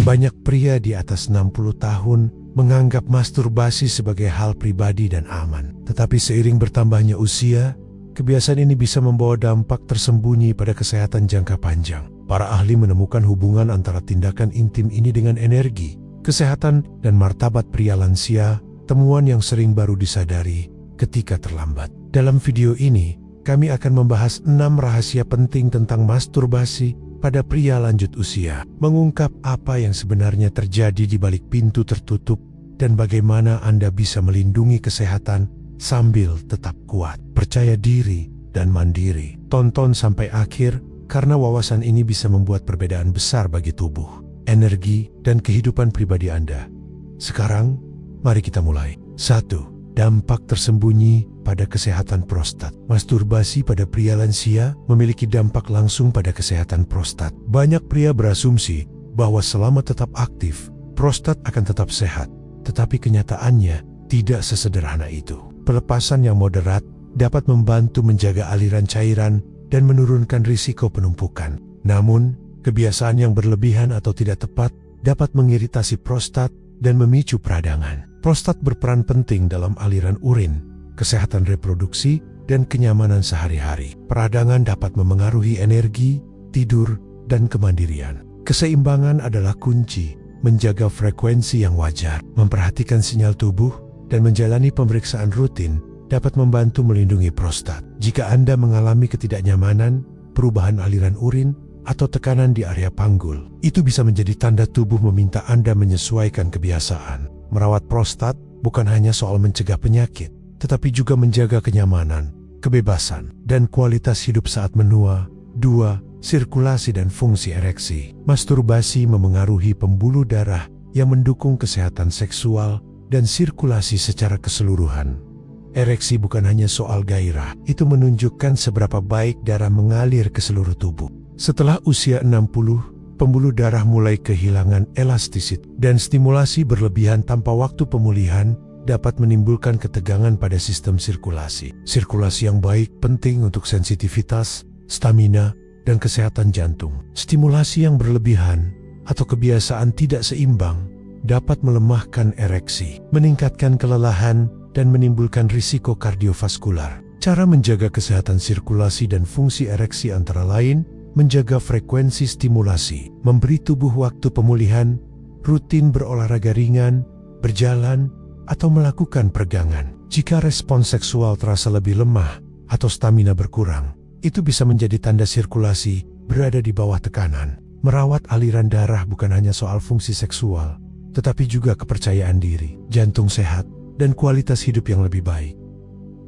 Banyak pria di atas 60 tahun menganggap masturbasi sebagai hal pribadi dan aman. Tetapi seiring bertambahnya usia, kebiasaan ini bisa membawa dampak tersembunyi pada kesehatan jangka panjang. Para ahli menemukan hubungan antara tindakan intim ini dengan energi, kesehatan, dan martabat pria lansia, temuan yang sering baru disadari ketika terlambat. Dalam video ini, kami akan membahas 6 rahasia penting tentang masturbasi pada pria lanjut usia, mengungkap apa yang sebenarnya terjadi di balik pintu tertutup dan bagaimana Anda bisa melindungi kesehatan sambil tetap kuat, percaya diri, dan mandiri. Tonton sampai akhir karena wawasan ini bisa membuat perbedaan besar bagi tubuh, energi, dan kehidupan pribadi Anda. Sekarang, mari kita mulai. 1. Dampak tersembunyi pada kesehatan prostat. Masturbasi pada pria lansia memiliki dampak langsung pada kesehatan prostat. Banyak pria berasumsi bahwa selama tetap aktif, prostat akan tetap sehat. Tetapi kenyataannya tidak sesederhana itu. Pelepasan yang moderat dapat membantu menjaga aliran cairan dan menurunkan risiko penumpukan. Namun, kebiasaan yang berlebihan atau tidak tepat dapat mengiritasi prostat dan memicu peradangan. Prostat berperan penting dalam aliran urin, kesehatan reproduksi, dan kenyamanan sehari-hari. Peradangan dapat memengaruhi energi, tidur, dan kemandirian. Keseimbangan adalah kunci menjaga frekuensi yang wajar. Memperhatikan sinyal tubuh dan menjalani pemeriksaan rutin dapat membantu melindungi prostat. Jika Anda mengalami ketidaknyamanan, perubahan aliran urin, atau tekanan di area panggul, itu bisa menjadi tanda tubuh meminta Anda menyesuaikan kebiasaan. Merawat prostat bukan hanya soal mencegah penyakit, tetapi juga menjaga kenyamanan, kebebasan, dan kualitas hidup saat menua. 2. Sirkulasi dan fungsi ereksi. Masturbasi memengaruhi pembuluh darah yang mendukung kesehatan seksual dan sirkulasi secara keseluruhan. Ereksi bukan hanya soal gairah, itu menunjukkan seberapa baik darah mengalir ke seluruh tubuh. Setelah usia 60, pembuluh darah mulai kehilangan elastisitas dan stimulasi berlebihan tanpa waktu pemulihan dapat menimbulkan ketegangan pada sistem sirkulasi. Sirkulasi yang baik penting untuk sensitivitas, stamina, dan kesehatan jantung. Stimulasi yang berlebihan atau kebiasaan tidak seimbang dapat melemahkan ereksi, meningkatkan kelelahan, dan menimbulkan risiko kardiovaskular. Cara menjaga kesehatan sirkulasi dan fungsi ereksi antara lain menjaga frekuensi stimulasi, memberi tubuh waktu pemulihan, rutin berolahraga ringan, berjalan, atau melakukan peregangan. Jika respons seksual terasa lebih lemah atau stamina berkurang, itu bisa menjadi tanda sirkulasi berada di bawah tekanan. Merawat aliran darah bukan hanya soal fungsi seksual, tetapi juga kepercayaan diri, jantung sehat, dan kualitas hidup yang lebih baik.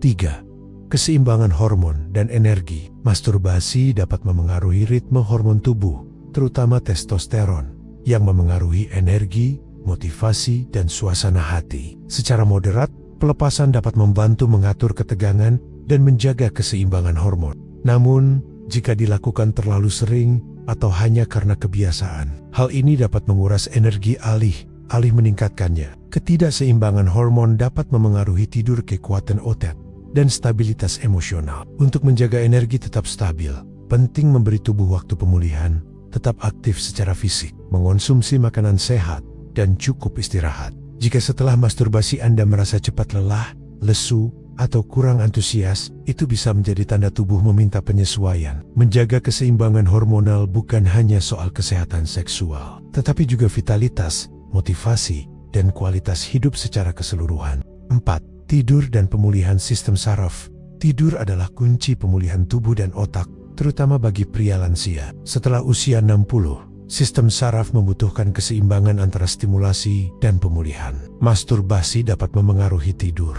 3. Keseimbangan hormon dan energi. Masturbasi dapat memengaruhi ritme hormon tubuh, terutama testosteron, yang memengaruhi energi, motivasi, dan suasana hati. Secara moderat, pelepasan dapat membantu mengatur ketegangan dan menjaga keseimbangan hormon. Namun, jika dilakukan terlalu sering atau hanya karena kebiasaan, hal ini dapat menguras energi alih meningkatkannya. Ketidakseimbangan hormon dapat memengaruhi tidur, kekuatan otot, dan stabilitas emosional. Untuk menjaga energi tetap stabil, penting memberi tubuh waktu pemulihan, tetap aktif secara fisik, mengonsumsi makanan sehat, dan cukup istirahat. Jika setelah masturbasi Anda merasa cepat lelah, lesu, atau kurang antusias, itu bisa menjadi tanda tubuh meminta penyesuaian. Menjaga keseimbangan hormonal bukan hanya soal kesehatan seksual, tetapi juga vitalitas, motivasi, dan kualitas hidup secara keseluruhan. 4. Tidur dan pemulihan sistem saraf. Tidur adalah kunci pemulihan tubuh dan otak, terutama bagi pria lansia. Setelah usia 60, sistem saraf membutuhkan keseimbangan antara stimulasi dan pemulihan. Masturbasi dapat memengaruhi tidur.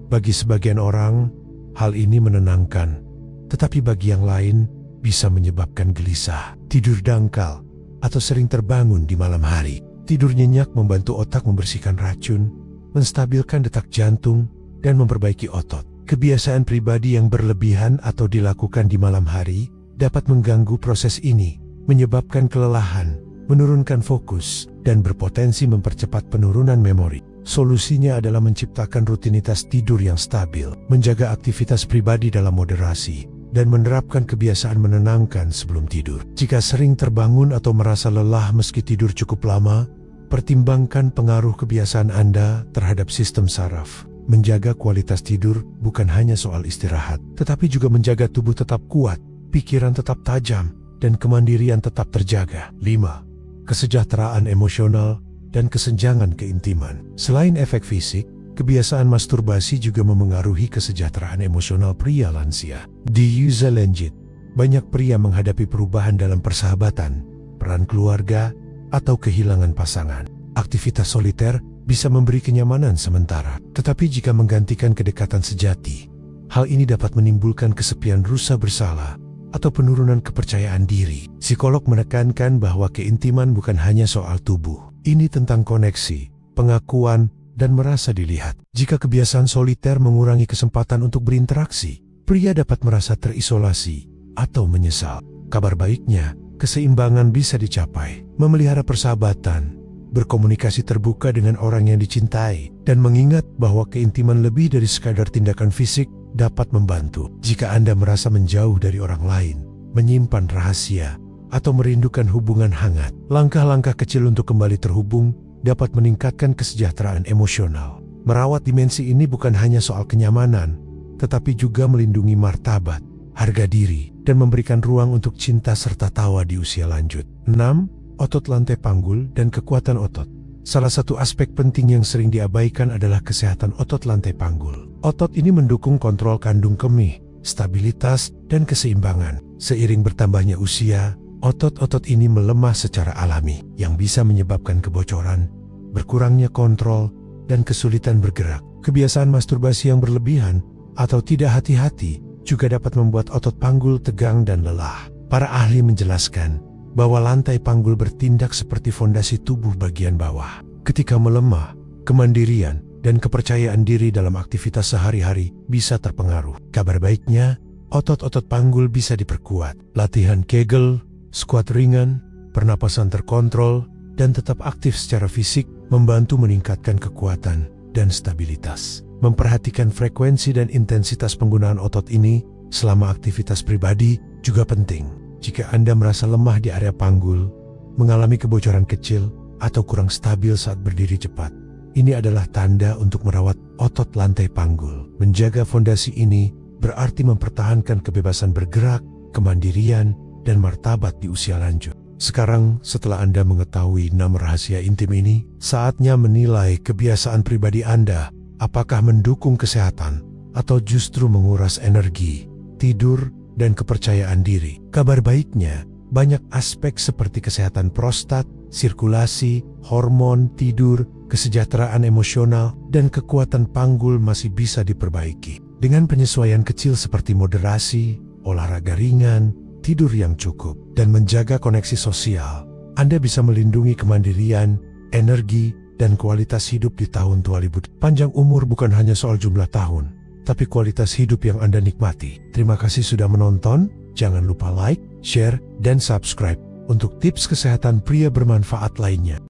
Bagi sebagian orang, hal ini menenangkan, tetapi bagi yang lain bisa menyebabkan gelisah, tidur dangkal, atau sering terbangun di malam hari. Tidur nyenyak membantu otak membersihkan racun, menstabilkan detak jantung, dan memperbaiki otot. Kebiasaan pribadi yang berlebihan atau dilakukan di malam hari dapat mengganggu proses ini, menyebabkan kelelahan, menurunkan fokus, dan berpotensi mempercepat penurunan memori. Solusinya adalah menciptakan rutinitas tidur yang stabil, menjaga aktivitas pribadi dalam moderasi, dan menerapkan kebiasaan menenangkan sebelum tidur. Jika sering terbangun atau merasa lelah meski tidur cukup lama, pertimbangkan pengaruh kebiasaan Anda terhadap sistem saraf. Menjaga kualitas tidur bukan hanya soal istirahat, tetapi juga menjaga tubuh tetap kuat, pikiran tetap tajam, dan kemandirian tetap terjaga. 5. Kesejahteraan emosional dan kesenjangan keintiman. Selain efek fisik, kebiasaan masturbasi juga memengaruhi kesejahteraan emosional pria lansia. Di usia lanjut, banyak pria menghadapi perubahan dalam persahabatan, peran keluarga, atau kehilangan pasangan. Aktivitas soliter bisa memberi kenyamanan sementara, tetapi jika menggantikan kedekatan sejati, hal ini dapat menimbulkan kesepian rasa bersalah atau penurunan kepercayaan diri. Psikolog menekankan bahwa keintiman bukan hanya soal tubuh. Ini tentang koneksi, pengakuan, dan merasa dilihat. Jika kebiasaan soliter mengurangi kesempatan untuk berinteraksi, pria dapat merasa terisolasi atau menyesal. Kabar baiknya, keseimbangan bisa dicapai. Memelihara persahabatan, berkomunikasi terbuka dengan orang yang dicintai, dan mengingat bahwa keintiman lebih dari sekadar tindakan fisik dapat membantu. Jika Anda merasa menjauh dari orang lain, menyimpan rahasia, atau merindukan hubungan hangat, langkah-langkah kecil untuk kembali terhubung dapat meningkatkan kesejahteraan emosional. Merawat dimensi ini bukan hanya soal kenyamanan, tetapi juga melindungi martabat, harga diri, dan memberikan ruang untuk cinta serta tawa di usia lanjut. 6. Otot lantai panggul dan kekuatan otot. Salah satu aspek penting yang sering diabaikan adalah kesehatan otot lantai panggul. Otot ini mendukung kontrol kandung kemih, stabilitas, dan keseimbangan. Seiring bertambahnya usia, otot-otot ini melemah secara alami, yang bisa menyebabkan kebocoran, berkurangnya kontrol, dan kesulitan bergerak. Kebiasaan masturbasi yang berlebihan atau tidak hati-hati juga dapat membuat otot panggul tegang dan lelah. Para ahli menjelaskan bahwa lantai panggul bertindak seperti fondasi tubuh bagian bawah. Ketika melemah, kemandirian dan kepercayaan diri dalam aktivitas sehari-hari bisa terpengaruh. Kabar baiknya, otot-otot panggul bisa diperkuat. Latihan Kegel, squat ringan, pernapasan terkontrol, dan tetap aktif secara fisik membantu meningkatkan kekuatan dan stabilitas. Memperhatikan frekuensi dan intensitas penggunaan otot ini selama aktivitas pribadi juga penting. Jika Anda merasa lemah di area panggul, mengalami kebocoran kecil, atau kurang stabil saat berdiri cepat, ini adalah tanda untuk merawat otot lantai panggul. Menjaga fondasi ini berarti mempertahankan kebebasan bergerak, kemandirian, dan martabat di usia lanjut. Sekarang, setelah Anda mengetahui 6 rahasia intim ini, saatnya menilai kebiasaan pribadi Anda, apakah mendukung kesehatan atau justru menguras energi, tidur, dan kepercayaan diri. Kabar baiknya, banyak aspek seperti kesehatan prostat, sirkulasi, hormon, tidur, kesejahteraan emosional, dan kekuatan panggul masih bisa diperbaiki. Dengan penyesuaian kecil seperti moderasi, olahraga ringan, tidur yang cukup, dan menjaga koneksi sosial, Anda bisa melindungi kemandirian, energi, dan kualitas hidup di tahun 2000. Panjang umur bukan hanya soal jumlah tahun, tapi kualitas hidup yang Anda nikmati. Terima kasih sudah menonton, jangan lupa like, share, dan subscribe untuk tips kesehatan pria bermanfaat lainnya.